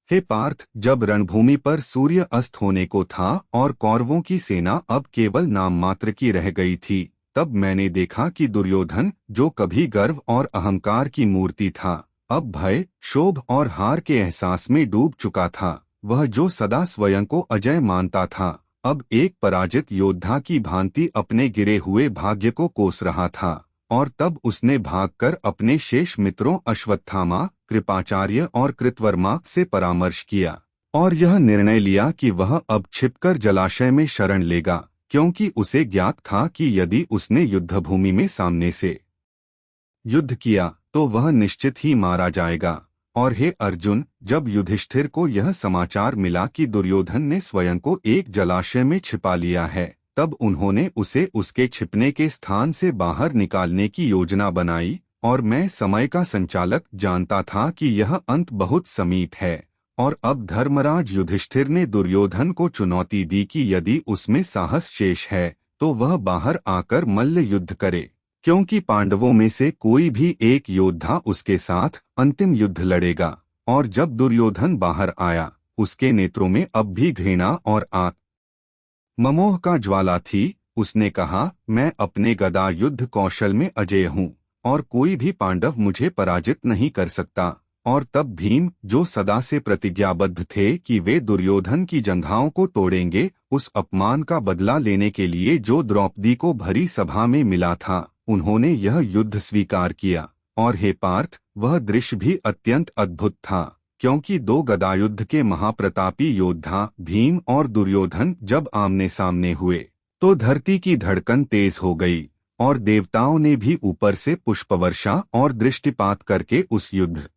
हे पार्थ, जब रणभूमि पर सूर्य अस्त होने को था और कौरवों की सेना अब केवल नाम मात्र की रह गई थी, तब मैंने देखा कि दुर्योधन, जो कभी गर्व और अहंकार की मूर्ति था, अब भय, क्षोभ और हार के एहसास में डूब चुका था। वह जो सदा स्वयं को अजय मानता था, अब एक पराजित योद्धा की भांति अपने गिरे हुए भाग्य को कोस रहा था। और तब उसने भागकर अपने शेष मित्रों अश्वत्थामा, कृपाचार्य और कृतवर्मा से परामर्श किया और यह निर्णय लिया कि वह अब छिपकर जलाशय में शरण लेगा, क्योंकि उसे ज्ञात था कि यदि उसने युद्धभूमि में सामने से युद्ध किया तो वह निश्चित ही मारा जाएगा। और हे अर्जुन, जब युधिष्ठिर को यह समाचार मिला कि दुर्योधन ने स्वयं को एक जलाशय में छिपा लिया है, तब उन्होंने उसे उसके छिपने के स्थान से बाहर निकालने की योजना बनाई। और मैं समय का संचालक जानता था कि यह अंत बहुत समीप है। और अब धर्मराज युधिष्ठिर ने दुर्योधन को चुनौती दी कि यदि उसमें साहस शेष है तो वह बाहर आकर मल्ल युद्ध करे, क्योंकि पांडवों में से कोई भी एक योद्धा उसके साथ अंतिम युद्ध लड़ेगा। और जब दुर्योधन बाहर आया, उसके नेत्रों में अब भी घृणा और ममोह का ज्वाला थी। उसने कहा, मैं अपने गदा युद्ध कौशल में अजेय हूँ और कोई भी पांडव मुझे पराजित नहीं कर सकता। और तब भीम, जो सदा से प्रतिज्ञाबद्ध थे कि वे दुर्योधन की जंघाओं को तोड़ेंगे, उस अपमान का बदला लेने के लिए जो द्रौपदी को भरी सभा में मिला था, उन्होंने यह युद्ध स्वीकार किया। और हे पार्थ, वह दृश्य भी अत्यंत अद्भुत था, क्योंकि दो गदायुद्ध के महाप्रतापी योद्धा भीम और दुर्योधन जब आमने सामने हुए तो धरती की धड़कन तेज हो गई और देवताओं ने भी ऊपर से पुष्पवर्षा और दृष्टिपात करके उस युद्ध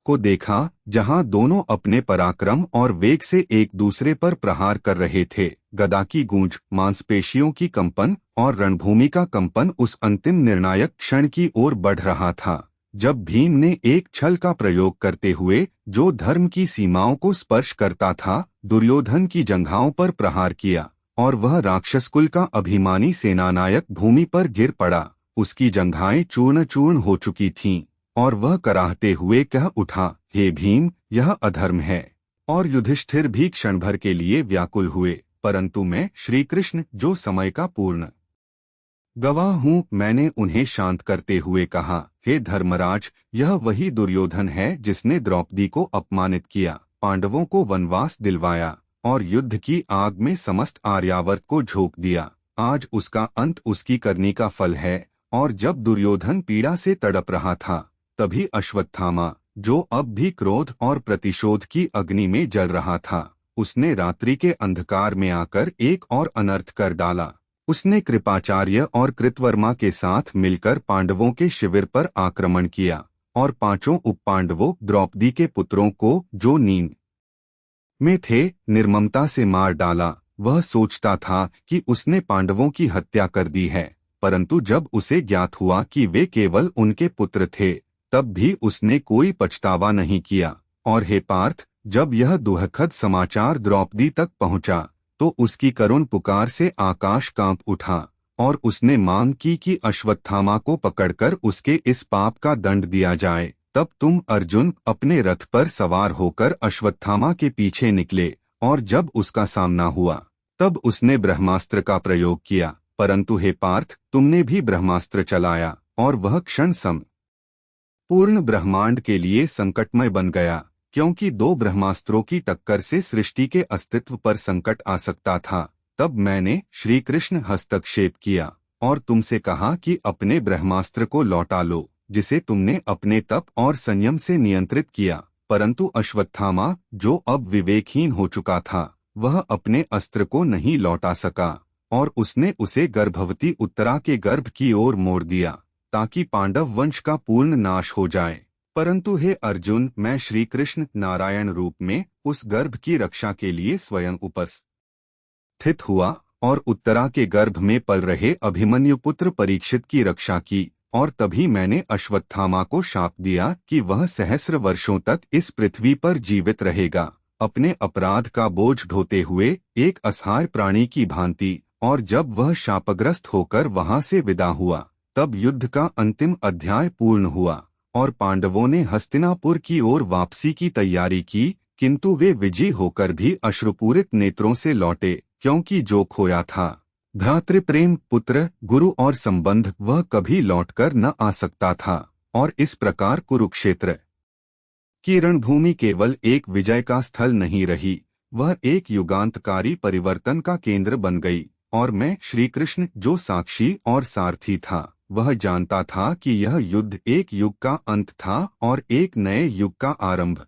को देखा, जहां दोनों अपने पराक्रम और वेग से एक दूसरे पर प्रहार कर रहे थे। गदा की गूंज, मांसपेशियों की कंपन और रणभूमि का कंपन उस अंतिम निर्णायक क्षण की ओर बढ़ रहा था, जब भीम ने एक छल का प्रयोग करते हुए, जो धर्म की सीमाओं को स्पर्श करता था, दुर्योधन की जंघाओं पर प्रहार किया। और वह राक्षसकुल का अभिमानी सेनानायक भूमि पर गिर पड़ा। उसकी जंघाएं चूर्ण चूर्ण हो चुकी थीं और वह कराहते हुए कह उठा, हे भीम, यह अधर्म है। और युधिष्ठिर भी क्षण भर के लिए व्याकुल हुए, परंतु मैं, श्री कृष्ण, जो समय का पूर्ण गवाह हूँ, मैंने उन्हें शांत करते हुए कहा, हे धर्मराज, यह वही दुर्योधन है जिसने द्रौपदी को अपमानित किया, पांडवों को वनवास दिलवाया और युद्ध की आग में समस्त आर्यावर्त को झोंक दिया। आज उसका अंत उसकी करनी का फल है। और जब दुर्योधन पीड़ा से तड़प रहा था, तभी अश्वत्थामा, जो अब भी क्रोध और प्रतिशोध की अग्नि में जल रहा था, उसने रात्रि के अंधकार में आकर एक और अनर्थ कर डाला। उसने कृपाचार्य और कृतवर्मा के साथ मिलकर पांडवों के शिविर पर आक्रमण किया और पांचों उपपांडवों द्रौपदी के पुत्रों को, जो नींद में थे, निर्ममता से मार डाला। वह सोचता था कि उसने पांडवों की हत्या कर दी है, परंतु जब उसे ज्ञात हुआ कि वे केवल उनके पुत्र थे, तब भी उसने कोई पछतावा नहीं किया। और हे पार्थ, जब यह दुखद समाचार द्रौपदी तक पहुंचा, तो उसकी करुण पुकार से आकाश कांप उठा और उसने मांग की कि अश्वत्थामा को पकड़कर उसके इस पाप का दंड दिया जाए। तब तुम अर्जुन अपने रथ पर सवार होकर अश्वत्थामा के पीछे निकले और जब उसका सामना हुआ, तब उसने ब्रह्मास्त्र का प्रयोग किया, परंतु हे पार्थ, तुमने भी ब्रह्मास्त्र चलाया और वह क्षण पूर्ण ब्रह्मांड के लिए संकटमय बन गया, क्योंकि दो ब्रह्मास्त्रों की टक्कर से सृष्टि के अस्तित्व पर संकट आ सकता था। तब मैंने, श्री कृष्ण, हस्तक्षेप किया और तुमसे कहा कि अपने ब्रह्मास्त्र को लौटा लो, जिसे तुमने अपने तप और संयम से नियंत्रित किया। परंतु अश्वत्थामा, जो अब विवेकहीन हो चुका था, वह अपने अस्त्र को नहीं लौटा सका और उसने उसे गर्भवती उत्तरा के गर्भ की ओर मोड़ दिया, ताकि पांडव वंश का पूर्ण नाश हो जाए। परंतु हे अर्जुन, मैं श्री कृष्ण नारायण रूप में उस गर्भ की रक्षा के लिए स्वयं उपस्थित हुआ और उत्तरा के गर्भ में पल रहे अभिमन्यु पुत्र परीक्षित की रक्षा की। और तभी मैंने अश्वत्थामा को शाप दिया कि वह सहस्र वर्षों तक इस पृथ्वी पर जीवित रहेगा, अपने अपराध का बोझ ढोते हुए एक असहाय प्राणी की भांति। और जब वह शापग्रस्त होकर वहां से विदा हुआ, तब युद्ध का अंतिम अध्याय पूर्ण हुआ और पांडवों ने हस्तिनापुर की ओर वापसी की तैयारी की, किंतु वे विजयी होकर भी अश्रुपूरित नेत्रों से लौटे, क्योंकि जो खोया था, भ्रातृप्रेम, पुत्र, गुरु और संबंध, वह कभी लौटकर न आ सकता था। और इस प्रकार कुरुक्षेत्र की रणभूमि केवल एक विजय का स्थल नहीं रही, वह एक युगांतकारी परिवर्तन का केंद्र बन गई। और मैं, श्री कृष्ण, जो साक्षी और सारथी था, वह जानता था कि यह युद्ध एक युग का अंत था और एक नए युग का आरंभ।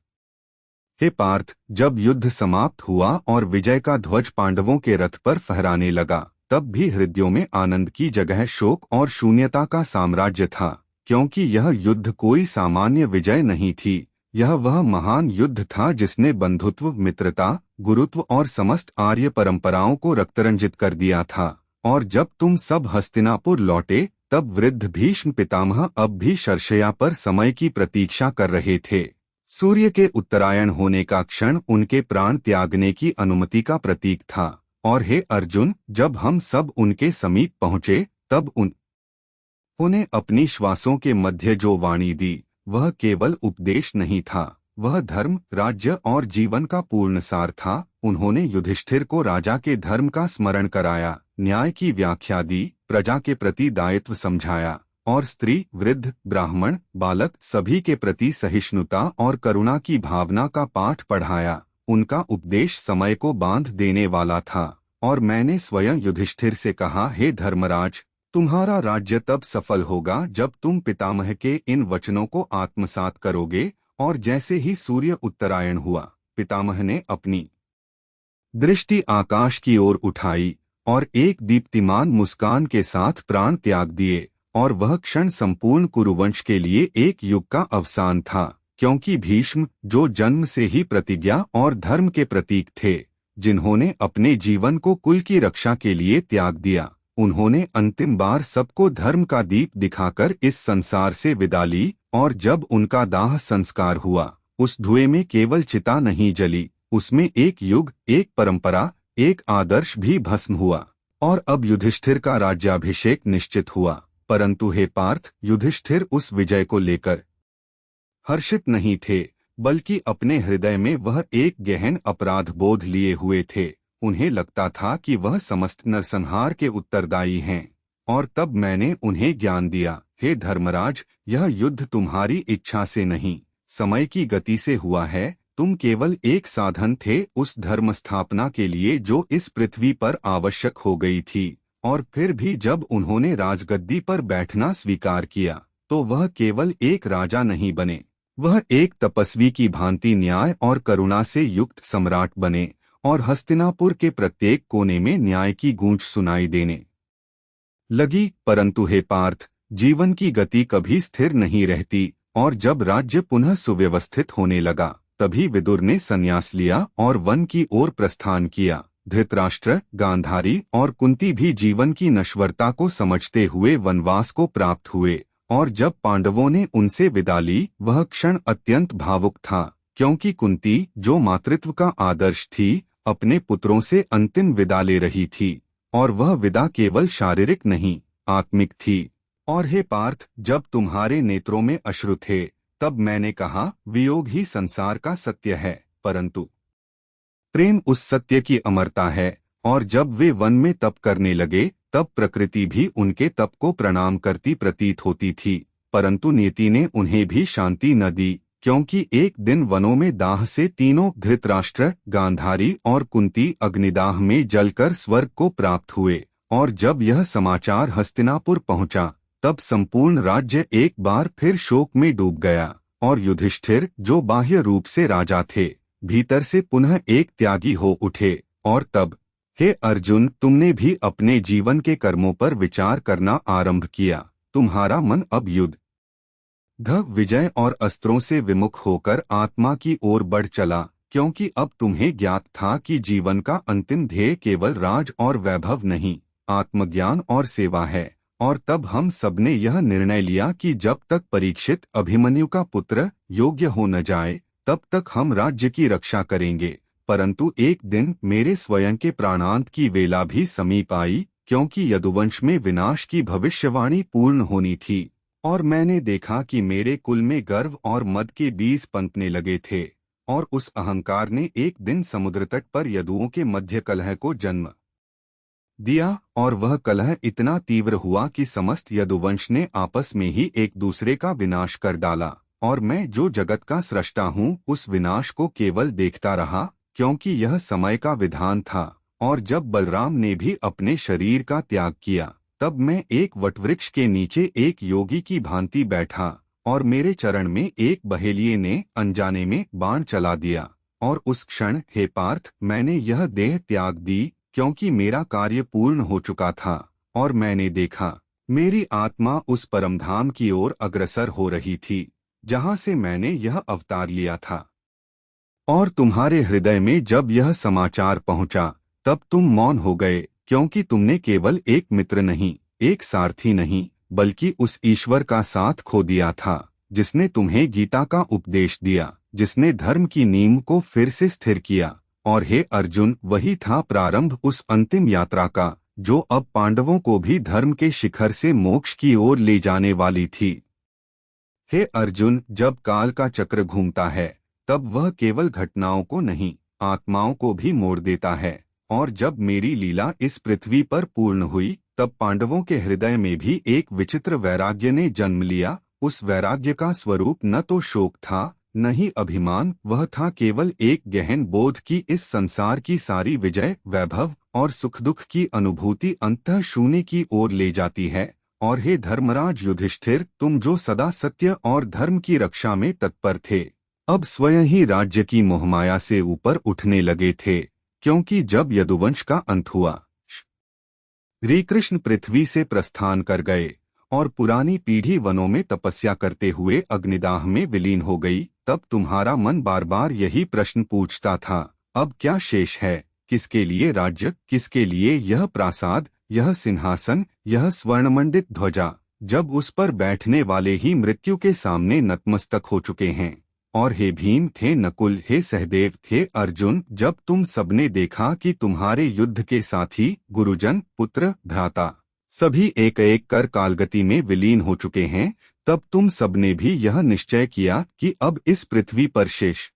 हे पार्थ, जब युद्ध समाप्त हुआ और विजय का ध्वज पांडवों के रथ पर फहराने लगा, तब भी हृदयों में आनंद की जगह शोक और शून्यता का साम्राज्य था, क्योंकि यह युद्ध कोई सामान्य विजय नहीं थी। यह वह महान युद्ध था जिसने बंधुत्व, मित्रता, गुरुत्व और समस्त आर्य परंपराओं को रक्तरंजित कर दिया था। और जब तुम सब हस्तिनापुर लौटे, तब वृद्ध भीष्म पितामह अब भी शरशय्या पर समय की प्रतीक्षा कर रहे थे। सूर्य के उत्तरायण होने का क्षण उनके प्राण त्यागने की अनुमति का प्रतीक था। और हे अर्जुन, जब हम सब उनके समीप पहुँचे, तब उन्हें अपनी श्वासों के मध्य जो वाणी दी, वह केवल उपदेश नहीं था, वह धर्म, राज्य और जीवन का पूर्ण सार था। उन्होंने युधिष्ठिर को राजा के धर्म का स्मरण कराया, न्याय की व्याख्या दी, प्रजा के प्रति दायित्व समझाया और स्त्री, वृद्ध, ब्राह्मण, बालक सभी के प्रति सहिष्णुता और करुणा की भावना का पाठ पढ़ाया। उनका उपदेश समय को बांध देने वाला था। और मैंने स्वयं युधिष्ठिर से कहा, हे धर्मराज, तुम्हारा राज्य तब सफल होगा जब तुम पितामह के इन वचनों को आत्मसात करोगे। और जैसे ही सूर्य उत्तरायण हुआ, पितामह ने अपनी दृष्टि आकाश की ओर उठाई और एक दीप्तिमान मुस्कान के साथ प्राण त्याग दिए। और वह क्षण संपूर्ण कुरुवंश के लिए एक युग का अवसान था, क्योंकि भीष्म, जो जन्म से ही प्रतिज्ञा और धर्म के प्रतीक थे, जिन्होंने अपने जीवन को कुल की रक्षा के लिए त्याग दिया, उन्होंने अंतिम बार सबको धर्म का दीप दिखाकर इस संसार से विदा ली। और जब उनका दाह संस्कार हुआ, उस धुएं में केवल चिता नहीं जली, उसमें एक युग, एक परंपरा, एक आदर्श भी भस्म हुआ। और अब युधिष्ठिर का राज्याभिषेक निश्चित हुआ। परंतु हे पार्थ, युधिष्ठिर उस विजय को लेकर हर्षित नहीं थे, बल्कि अपने हृदय में वह एक गहन अपराध बोध लिए हुए थे। उन्हें लगता था कि वह समस्त नरसंहार के उत्तरदायी हैं। और तब मैंने उन्हें ज्ञान दिया, हे धर्मराज, यह युद्ध तुम्हारी इच्छा से नहीं, समय की गति से हुआ है। तुम केवल एक साधन थे उस धर्म स्थापना के लिए जो इस पृथ्वी पर आवश्यक हो गई थी। और फिर भी जब उन्होंने राजगद्दी पर बैठना स्वीकार किया, तो वह केवल एक राजा नहीं बने, वह एक तपस्वी की भांति न्याय और करुणा से युक्त सम्राट बने। और हस्तिनापुर के प्रत्येक कोने में न्याय की गूंज सुनाई देने लगी। परंतु हे पार्थ, जीवन की गति कभी स्थिर नहीं रहती। और जब राज्य पुनः सुव्यवस्थित होने लगा, तभी विदुर ने संन्यास लिया और वन की ओर प्रस्थान किया। धृतराष्ट्र, गांधारी और कुंती भी जीवन की नश्वरता को समझते हुए वनवास को प्राप्त हुए। और जब पांडवों ने उनसे विदा ली, वह क्षण अत्यंत भावुक था, क्योंकि कुंती, जो मातृत्व का आदर्श थी, अपने पुत्रों से अंतिम विदा ले रही थी। और वह विदा केवल शारीरिक नहीं, आत्मिक थी। और हे पार्थ, जब तुम्हारे नेत्रों में अश्रु थे, तब मैंने कहा, वियोग ही संसार का सत्य है, परंतु प्रेम उस सत्य की अमरता है। और जब वे वन में तप करने लगे, तब प्रकृति भी उनके तप को प्रणाम करती प्रतीत होती थी। परंतु नियति ने उन्हें भी शांति न दी, क्योंकि एक दिन वनों में दाह से तीनों, धृतराष्ट्र, गांधारी और कुंती, अग्निदाह में जलकर स्वर्ग को प्राप्त हुए। और जब यह समाचार हस्तिनापुर पहुंचा, तब संपूर्ण राज्य एक बार फिर शोक में डूब गया। और युधिष्ठिर, जो बाह्य रूप से राजा थे, भीतर से पुनः एक त्यागी हो उठे। और तब, हे अर्जुन, तुमने भी अपने जीवन के कर्मों पर विचार करना आरंभ किया। तुम्हारा मन अब युद्ध, विजय और अस्त्रों से विमुख होकर आत्मा की ओर बढ़ चला, क्योंकि अब तुम्हें ज्ञात था कि जीवन का अंतिम ध्येय केवल राज और वैभव नहीं, आत्मज्ञान और सेवा है। और तब हम सबने यह निर्णय लिया कि जब तक परीक्षित, अभिमन्यु का पुत्र, योग्य हो न जाए, तब तक हम राज्य की रक्षा करेंगे। परंतु एक दिन मेरे स्वयं के प्राणांत की वेला भी समीप आई, क्योंकि यदुवंश में विनाश की भविष्यवाणी पूर्ण होनी थी। और मैंने देखा कि मेरे कुल में गर्व और मद के बीज पनपने लगे थे। और उस अहंकार ने एक दिन समुद्र तट पर यदुओं के मध्य कलह को जन्म दिया, और वह कलह इतना तीव्र हुआ कि समस्त यदुवंश ने आपस में ही एक दूसरे का विनाश कर डाला, और मैं जो जगत का सृष्टा हूँ उस विनाश को केवल देखता रहा, क्योंकि यह समय का विधान था। और जब बलराम ने भी अपने शरीर का त्याग किया, तब मैं एक वटवृक्ष के नीचे एक योगी की भांति बैठा, और मेरे चरण में एक बहेलिये ने अनजाने में बाण चला दिया, और उस क्षण हे पार्थ मैंने यह देह त्याग दी, क्योंकि मेरा कार्य पूर्ण हो चुका था। और मैंने देखा मेरी आत्मा उस परमधाम की ओर अग्रसर हो रही थी जहां से मैंने यह अवतार लिया था। और तुम्हारे हृदय में जब यह समाचार पहुंचा, तब तुम मौन हो गए, क्योंकि तुमने केवल एक मित्र नहीं, एक सारथी नहीं, बल्कि उस ईश्वर का साथ खो दिया था जिसने तुम्हें गीता का उपदेश दिया, जिसने धर्म की नींव को फिर से स्थिर किया। और हे अर्जुन, वही था प्रारंभ उस अंतिम यात्रा का, जो अब पांडवों को भी धर्म के शिखर से मोक्ष की ओर ले जाने वाली थी। हे अर्जुन, जब काल का चक्र घूमता है, तब वह केवल घटनाओं को नहीं, आत्माओं को भी मोड़ देता है। और जब मेरी लीला इस पृथ्वी पर पूर्ण हुई, तब पांडवों के हृदय में भी एक विचित्र वैराग्य ने जन्म लिया। उस वैराग्य का स्वरूप न तो शोक था, न ही अभिमान, वह था केवल एक गहन बोध की इस संसार की सारी विजय, वैभव और सुख दुख की अनुभूति अंतः शून्य की ओर ले जाती है। और हे धर्मराज युधिष्ठिर, तुम जो सदा सत्य और धर्म की रक्षा में तत्पर थे, अब स्वयं ही राज्य की मोहमाया से ऊपर उठने लगे थे, क्योंकि जब यदुवंश का अंत हुआ, श्री कृष्ण पृथ्वी से प्रस्थान कर गए और पुरानी पीढ़ी वनों में तपस्या करते हुए अग्निदाह में विलीन हो गई, तब तुम्हारा मन बार बार यही प्रश्न पूछता था, अब क्या शेष है, किसके लिए राज्य, किसके लिए यह प्रासाद, यह सिंहासन, यह स्वर्णमंडित ध्वजा, जब उस पर बैठने वाले ही मृत्यु के सामने नतमस्तक हो चुके हैं। और हे भीम, थे नकुल, हे सहदेव, थे अर्जुन, जब तुम सबने देखा कि तुम्हारे युद्ध के साथी, गुरुजन, पुत्र, भ्राता सभी एक एक कर कालगति में विलीन हो चुके हैं, तब तुम सबने भी यह निश्चय किया कि अब इस पृथ्वी पर शेष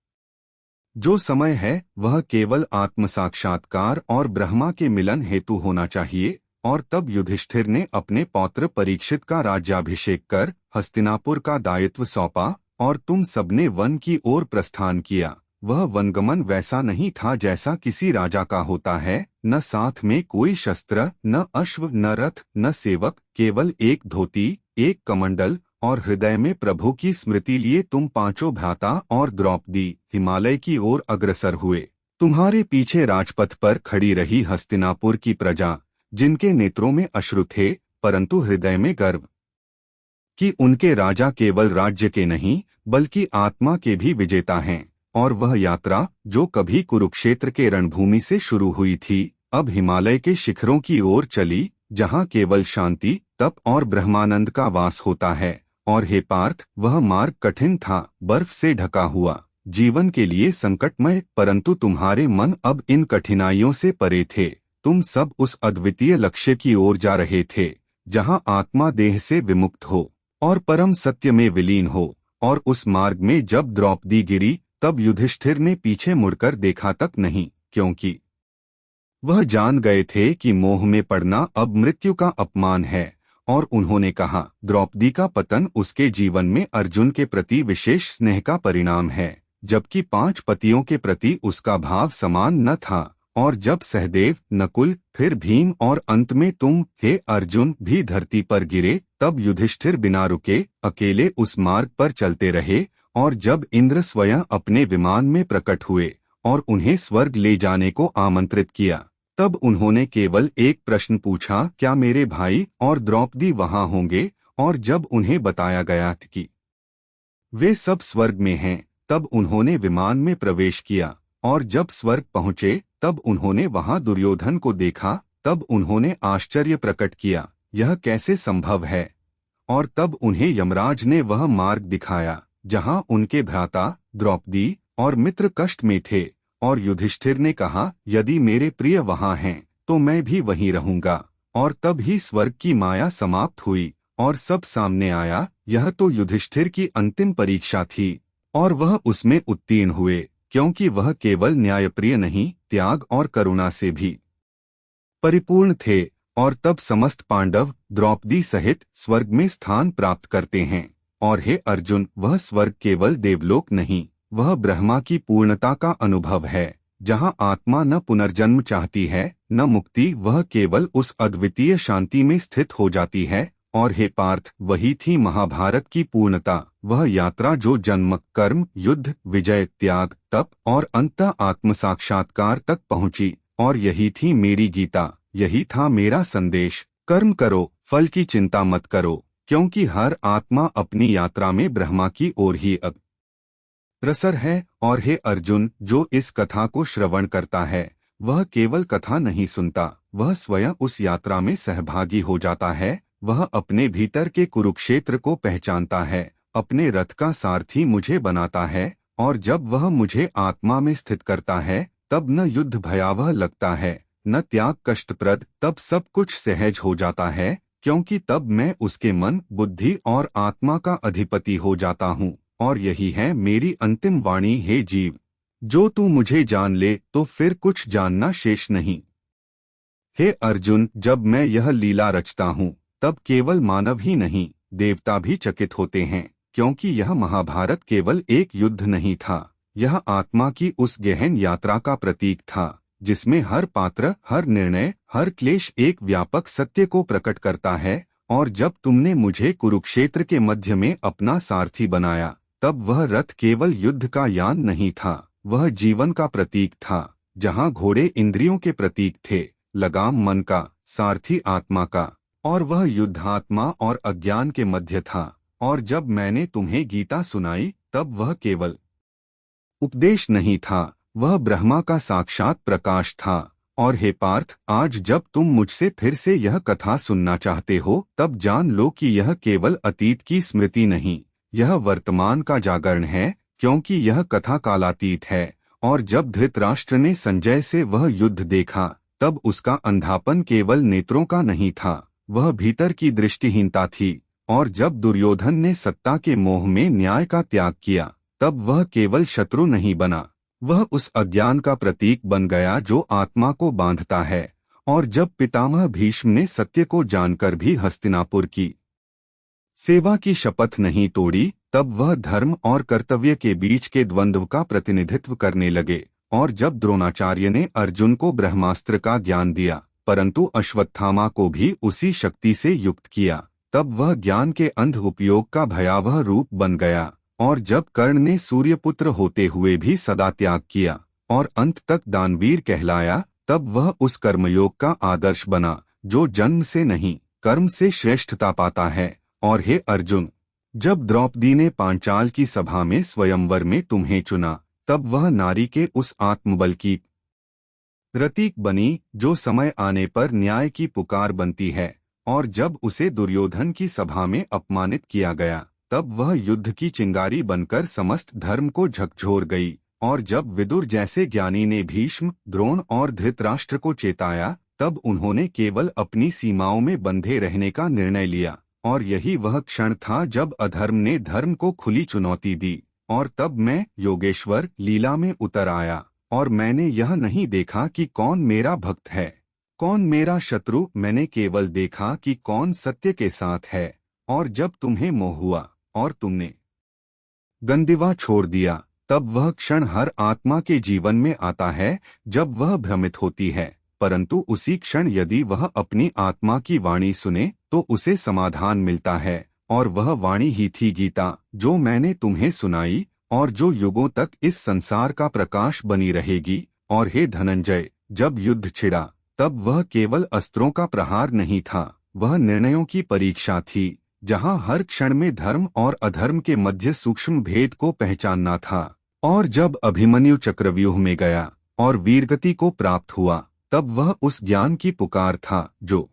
जो समय है वह केवल आत्म साक्षात्कार और ब्रह्मा के मिलन हेतु होना चाहिए। और तब युधिष्ठिर ने अपने पौत्र परीक्षित का राज्याभिषेक कर हस्तिनापुर का दायित्व सौंपा, और तुम सबने वन की ओर प्रस्थान किया। वह वनगमन वैसा नहीं था जैसा किसी राजा का होता है, न साथ में कोई शस्त्र, न अश्व, न रथ, न सेवक, केवल एक धोती, एक कमंडल और हृदय में प्रभु की स्मृति लिए तुम पांचों भ्राता और द्रौपदी हिमालय की ओर अग्रसर हुए। तुम्हारे पीछे राजपथ पर खड़ी रही हस्तिनापुर की प्रजा, जिनके नेत्रों में अश्रु थे परंतु हृदय में गर्व कि उनके राजा केवल राज्य के नहीं बल्कि आत्मा के भी विजेता हैं। और वह यात्रा जो कभी कुरुक्षेत्र के रणभूमि से शुरू हुई थी, अब हिमालय के शिखरों की ओर चली, जहां केवल शांति, तप और ब्रह्मानंद का वास होता है। और हे पार्थ, वह मार्ग कठिन था, बर्फ से ढका हुआ, जीवन के लिए संकटमय, परंतु तुम्हारे मन अब इन कठिनाइयों से परे थे। तुम सब उस अद्वितीय लक्ष्य की ओर जा रहे थे, जहां आत्मा देह से विमुक्त हो और परम सत्य में विलीन हो। और उस मार्ग में जब द्रौपदी गिरी, तब युधिष्ठिर ने पीछे मुड़कर देखा तक नहीं, क्योंकि वह जान गए थे कि मोह में पड़ना अब मृत्यु का अपमान है। और उन्होंने कहा, द्रौपदी का पतन उसके जीवन में अर्जुन के प्रति विशेष स्नेह का परिणाम है, जबकि 5 पतियों के प्रति उसका भाव समान न था। और जब सहदेव, नकुल, फिर भीम और अंत में तुम, हे अर्जुन, भी धरती पर गिरे, तब युधिष्ठिर बिना रुके अकेले उस मार्ग पर चलते रहे। और जब इंद्र स्वयं अपने विमान में प्रकट हुए और उन्हें स्वर्ग ले जाने को आमंत्रित किया, तब उन्होंने केवल एक प्रश्न पूछा, क्या मेरे भाई और द्रौपदी वहां होंगे? और जब उन्हें बताया गया कि वे सब स्वर्ग में हैं, तब उन्होंने विमान में प्रवेश किया। और जब स्वर्ग पहुंचे, तब उन्होंने वहां दुर्योधन को देखा। तब उन्होंने आश्चर्य प्रकट किया, यह कैसे संभव है? और तब उन्हें यमराज ने वह मार्ग दिखाया जहां उनके भ्राता, द्रौपदी और मित्र कष्ट में थे। और युधिष्ठिर ने कहा, यदि मेरे प्रिय वहां हैं तो मैं भी वहीं रहूंगा। और तब ही स्वर्ग की माया समाप्त हुई और सब सामने आया। यह तो युधिष्ठिर की अंतिम परीक्षा थी और वह उसमें उत्तीर्ण हुए। क्योंकि वह केवल न्यायप्रिय नहीं, त्याग और करुणा से भी परिपूर्ण थे। और तब समस्त पांडव द्रौपदी सहित स्वर्ग में स्थान प्राप्त करते हैं। और हे अर्जुन, वह स्वर्ग केवल देवलोक नहीं, वह ब्रह्मा की पूर्णता का अनुभव है, जहाँ आत्मा न पुनर्जन्म चाहती है न मुक्ति, वह केवल उस अद्वितीय शांति में स्थित हो जाती है। और हे पार्थ, वही थी महाभारत की पूर्णता, वह यात्रा जो जन्म, कर्म, युद्ध, विजय, त्याग, तप और अंततः आत्म साक्षात्कार तक पहुंची। और यही थी मेरी गीता, यही था मेरा संदेश। कर्म करो, फल की चिंता मत करो, क्योंकि हर आत्मा अपनी यात्रा में ब्रह्मा की ओर ही अग्रसर है। और हे अर्जुन, जो इस कथा को श्रवण करता है वह केवल कथा नहीं सुनता, वह स्वयं उस यात्रा में सहभागी हो जाता है। वह अपने भीतर के कुरुक्षेत्र को पहचानता है, अपने रथ का सारथी मुझे बनाता है। और जब वह मुझे आत्मा में स्थित करता है तब न युद्ध भयावह लगता है न त्याग कष्टप्रद, तब सब कुछ सहज हो जाता है, क्योंकि तब मैं उसके मन, बुद्धि और आत्मा का अधिपति हो जाता हूँ। और यही है मेरी अंतिम वाणी, हे जीव, जो तू मुझे जान ले तो फिर कुछ जानना शेष नहीं। हे अर्जुन, जब मैं यह लीला रचता हूँ तब केवल मानव ही नहीं, देवता भी चकित होते हैं, क्योंकि यह महाभारत केवल एक युद्ध नहीं था, यह आत्मा की उस गहन यात्रा का प्रतीक था, जिसमें हर पात्र, हर निर्णय, हर क्लेश एक व्यापक सत्य को प्रकट करता है। और जब तुमने मुझे कुरुक्षेत्र के मध्य में अपना सारथी बनाया तब वह रथ केवल युद्ध का यान नहीं था, वह जीवन का प्रतीक था। जहाँ घोड़े इंद्रियों के प्रतीक थे, लगाम मन का, सारथी आत्मा का, और वह युद्धात्मा और अज्ञान के मध्य था। और जब मैंने तुम्हें गीता सुनाई तब वह केवल उपदेश नहीं था, वह ब्रह्मा का साक्षात प्रकाश था। और हे पार्थ, आज जब तुम मुझसे फिर से यह कथा सुनना चाहते हो तब जान लो कि यह केवल अतीत की स्मृति नहीं, यह वर्तमान का जागरण है, क्योंकि यह कथा कालातीत है। और जब धृतराष्ट्र ने संजय से वह युद्ध देखा तब उसका अंधापन केवल नेत्रों का नहीं था, वह भीतर की दृष्टिहीनता थी। और जब दुर्योधन ने सत्ता के मोह में न्याय का त्याग किया तब वह केवल शत्रु नहीं बना, वह उस अज्ञान का प्रतीक बन गया जो आत्मा को बांधता है। और जब पितामह भीष्म ने सत्य को जानकर भी हस्तिनापुर की सेवा की शपथ नहीं तोड़ी तब वह धर्म और कर्तव्य के बीच के द्वंद्व का प्रतिनिधित्व करने लगे। और जब द्रोणाचार्य ने अर्जुन को ब्रह्मास्त्र का ज्ञान दिया परंतु अश्वत्थामा को भी उसी शक्ति से युक्त किया, तब वह ज्ञान के अंध उपयोग का भयावह रूप बन गया। और जब कर्ण ने सूर्यपुत्र होते हुए भी सदा त्याग किया और अंत तक दानवीर कहलाया तब वह उस कर्मयोग का आदर्श बना जो जन्म से नहीं कर्म से श्रेष्ठता पाता है। और हे अर्जुन, जब द्रौपदी ने पांचाल की सभा में स्वयंवर में तुम्हें चुना तब वह नारी के उस आत्मबल की प्रतीक बनी जो समय आने पर न्याय की पुकार बनती है। और जब उसे दुर्योधन की सभा में अपमानित किया गया तब वह युद्ध की चिंगारी बनकर समस्त धर्म को झकझोर गई। और जब विदुर जैसे ज्ञानी ने भीष्म, द्रोण और धृतराष्ट्र को चेताया तब उन्होंने केवल अपनी सीमाओं में बंधे रहने का निर्णय लिया। और यही वह क्षण था जब अधर्म ने धर्म को खुली चुनौती दी। और तब मैं, योगेश्वर, लीला में उतर आया और मैंने यह नहीं देखा कि कौन मेरा भक्त है, कौन मेरा शत्रु, मैंने केवल देखा कि कौन सत्य के साथ है। और जब तुम्हें मोह हुआ और तुमने गंदिवा छोड़ दिया तब वह क्षण हर आत्मा के जीवन में आता है जब वह भ्रमित होती है, परंतु उसी क्षण यदि वह अपनी आत्मा की वाणी सुने तो उसे समाधान मिलता है। और वह वाणी ही थी गीता जो मैंने तुम्हें सुनाई और जो युगों तक इस संसार का प्रकाश बनी रहेगी। और हे धनंजय, जब युद्ध छिड़ा तब वह केवल अस्त्रों का प्रहार नहीं था, वह निर्णयों की परीक्षा थी, जहां हर क्षण में धर्म और अधर्म के मध्य सूक्ष्म भेद को पहचानना था। और जब अभिमन्यु चक्रव्यूह में गया और वीरगति को प्राप्त हुआ तब वह उस ज्ञान की पुकार था जो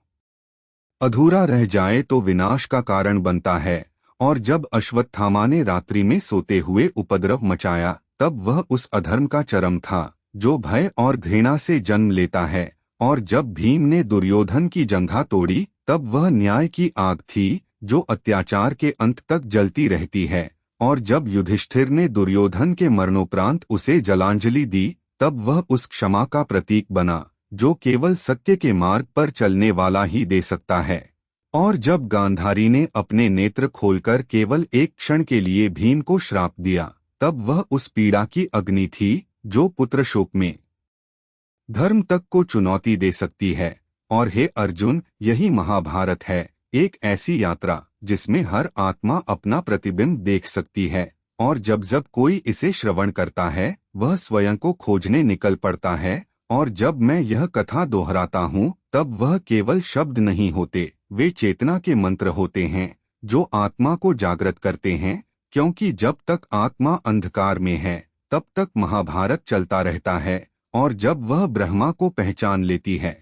अधूरा रह जाए तो विनाश का कारण बनता है। और जब अश्वत्थामा ने रात्रि में सोते हुए उपद्रव मचाया तब वह उस अधर्म का चरम था जो भय और घृणा से जन्म लेता है। और जब भीम ने दुर्योधन की जंघा तोड़ी तब वह न्याय की आग थी जो अत्याचार के अंत तक जलती रहती है। और जब युधिष्ठिर ने दुर्योधन के मरणोपरांत उसे जलांजलि दी, तब वह उस क्षमा का प्रतीक बना जो केवल सत्य के मार्ग पर चलने वाला ही दे सकता है। और जब गांधारी ने अपने नेत्र खोलकर केवल एक क्षण के लिए भीम को श्राप दिया, तब वह उस पीड़ा की अग्नि थी जो पुत्र शोक में धर्म तक को चुनौती दे सकती है। और हे अर्जुन, यही महाभारत है, एक ऐसी यात्रा जिसमें हर आत्मा अपना प्रतिबिंब देख सकती है। और जब जब कोई इसे श्रवण करता है, वह स्वयं को खोजने निकल पड़ता है। और जब मैं यह कथा दोहराता हूँ, तब वह केवल शब्द नहीं होते, वे चेतना के मंत्र होते हैं जो आत्मा को जागृत करते हैं। क्योंकि जब तक आत्मा अंधकार में है, तब तक महाभारत चलता रहता है। और जब वह ब्रह्मा को पहचान लेती है,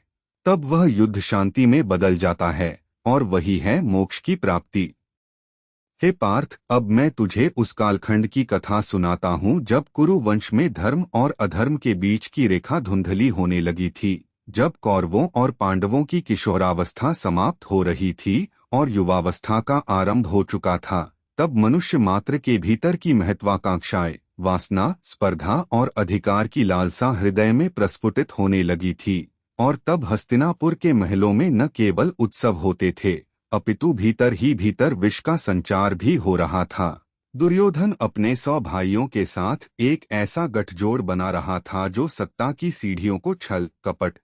तब वह युद्ध शांति में बदल जाता है, और वही है मोक्ष की प्राप्ति। हे पार्थ, अब मैं तुझे उस कालखंड की कथा सुनाता हूँ जब कुरु वंश में धर्म और अधर्म के बीच की रेखा धुंधली होने लगी थी, जब कौरवों और पांडवों की किशोरावस्था समाप्त हो रही थी और युवावस्था का आरंभ हो चुका था। तब मनुष्य मात्र के भीतर की महत्वाकांक्षाएं, वासना, स्पर्धा और अधिकार की लालसा हृदय में प्रस्फुटित होने लगी थी। और तब हस्तिनापुर के महलों में न केवल उत्सव होते थे, अपितु भीतर ही भीतर विष का संचार भी हो रहा था। दुर्योधन अपने 100 भाइयों के साथ एक ऐसा गठजोड़ बना रहा था जो सत्ता की सीढ़ियों को छल, कपट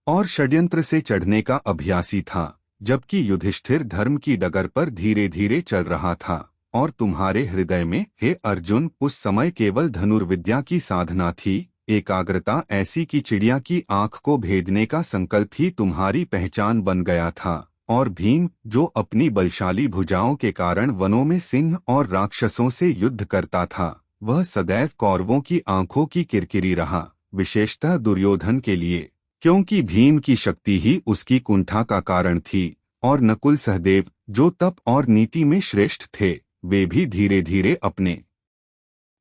और षड्यंत्र से चढ़ने का अभ्यासी था, जबकि युधिष्ठिर धर्म की डगर पर धीरे धीरे चल रहा था। और तुम्हारे हृदय में, हे अर्जुन, उस समय केवल धनुर्विद्या की साधना थी, एकाग्रता ऐसी कि चिड़िया की आंख को भेदने का संकल्प ही तुम्हारी पहचान बन गया था। और भीम, जो अपनी बलशाली भुजाओं के कारण वनों में सिंह और राक्षसों से युद्ध करता था, वह सदैव कौरवों की आंखों की किरकिरी रहा, विशेषतः दुर्योधन के लिए, क्योंकि भीम की शक्ति ही उसकी कुंठा का कारण थी। और नकुल, सहदेव, जो तप और नीति में श्रेष्ठ थे, वे भी धीरे धीरे अपने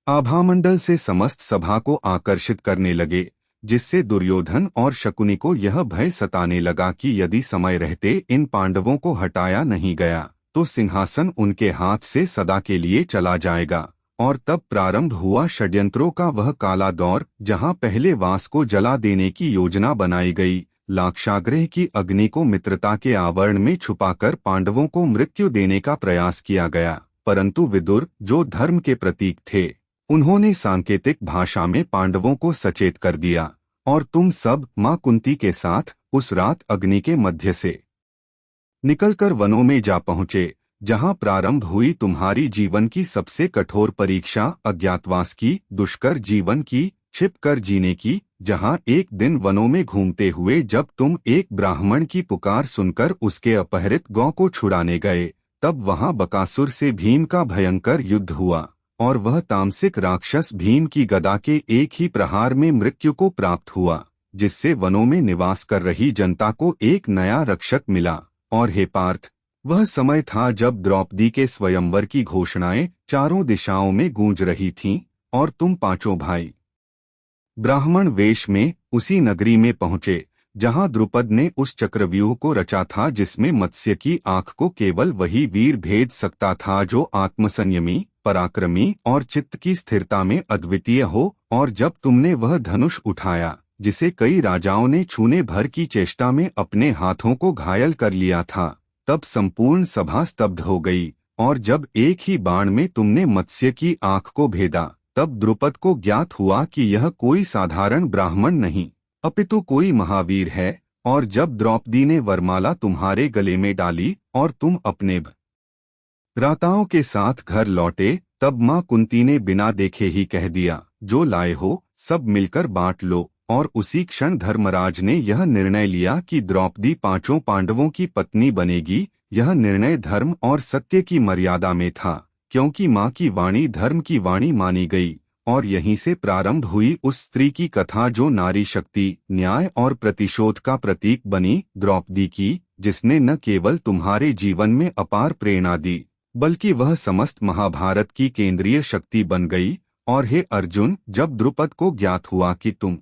आभामंडल से समस्त सभा को आकर्षित करने लगे, जिससे दुर्योधन और शकुनी को यह भय सताने लगा कि यदि समय रहते इन पांडवों को हटाया नहीं गया, तो सिंहासन उनके हाथ से सदा के लिए चला जाएगा। और तब प्रारंभ हुआ षड्यंत्रों का वह काला दौर, जहां पहले वास को जला देने की योजना बनाई गई, लाक्षागृह की अग्नि को मित्रता के आवरण में छुपाकर पांडवों को मृत्यु देने का प्रयास किया गया। परंतु विदुर, जो धर्म के प्रतीक थे, उन्होंने सांकेतिक भाषा में पांडवों को सचेत कर दिया। और तुम सब मां कुंती के साथ उस रात अग्नि के मध्य से निकलकर वनों में जा पहुँचे, जहां प्रारंभ हुई तुम्हारी जीवन की सबसे कठोर परीक्षा, अज्ञातवास की, दुष्कर जीवन की, छिपकर जीने की। जहां एक दिन वनों में घूमते हुए जब तुम एक ब्राह्मण की पुकार सुनकर उसके अपहरित गौ को छुड़ाने गए, तब वहां बकासुर से भीम का भयंकर युद्ध हुआ, और वह तामसिक राक्षस भीम की गदा के एक ही प्रहार में मृत्यु को प्राप्त हुआ, जिससे वनों में निवास कर रही जनता को एक नया रक्षक मिला। और हे पार्थ, वह समय था जब द्रौपदी के स्वयंवर की घोषणाएं चारों दिशाओं में गूंज रही थीं, और तुम पांचों भाई ब्राह्मण वेश में उसी नगरी में पहुंचे जहां द्रुपद ने उस चक्रव्यूह को रचा था जिसमें मत्स्य की आंख को केवल वही वीर भेद सकता था जो आत्मसंयमी, पराक्रमी और चित्त की स्थिरता में अद्वितीय हो। और जब तुमने वह धनुष उठाया जिसे कई राजाओं ने छूने भर की चेष्टा में अपने हाथों को घायल कर लिया था, तब संपूर्ण सभा स्तब्ध हो गई। और जब एक ही बाण में तुमने मत्स्य की आंख को भेदा, तब द्रुपद को ज्ञात हुआ कि यह कोई साधारण ब्राह्मण नहीं, अपितु कोई महावीर है। और जब द्रौपदी ने वरमाला तुम्हारे गले में डाली और तुम अपने भ्राताओं के साथ घर लौटे, तब मां कुंती ने बिना देखे ही कह दिया, जो लाए हो सब मिलकर बांट लो। और उसी क्षण धर्मराज ने यह निर्णय लिया कि द्रौपदी पांचों पांडवों की पत्नी बनेगी। यह निर्णय धर्म और सत्य की मर्यादा में था, क्योंकि मां की वाणी धर्म की वाणी मानी गई। और यहीं से प्रारंभ हुई उस स्त्री की कथा जो नारी शक्ति, न्याय और प्रतिशोध का प्रतीक बनी, द्रौपदी की, जिसने न केवल तुम्हारे जीवन में अपार प्रेरणा दी, बल्कि वह समस्त महाभारत की केंद्रीय शक्ति बन गई। और हे अर्जुन, जब द्रुपद को ज्ञात हुआ कि तुम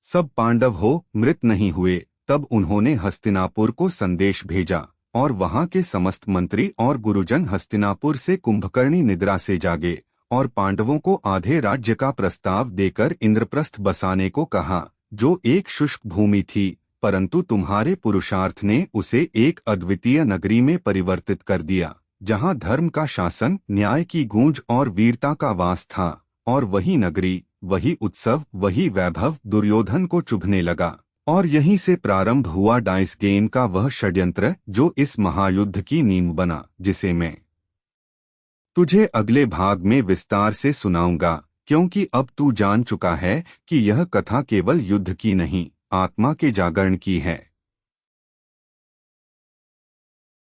सब पांडव हो, मृत नहीं हुए, तब उन्होंने हस्तिनापुर को संदेश भेजा और वहां के समस्त मंत्री और गुरुजन हस्तिनापुर से कुंभकर्णी निद्रा से जागे और पांडवों को आधे राज्य का प्रस्ताव देकर इंद्रप्रस्थ बसाने को कहा, जो एक शुष्क भूमि थी, परंतु तुम्हारे पुरुषार्थ ने उसे एक अद्वितीय नगरी में परिवर्तित कर दिया, जहां धर्म का शासन, न्याय की गूंज और वीरता का वास था। और वही नगरी, वही उत्सव, वही वैभव दुर्योधन को चुभने लगा। और यहीं से प्रारंभ हुआ डाइस गेम का वह षड्यंत्र जो इस महायुद्ध की नींव बना, जिसे मैं तुझे अगले भाग में विस्तार से सुनाऊंगा, क्योंकि अब तू जान चुका है कि यह कथा केवल युद्ध की नहीं, आत्मा के जागरण की है।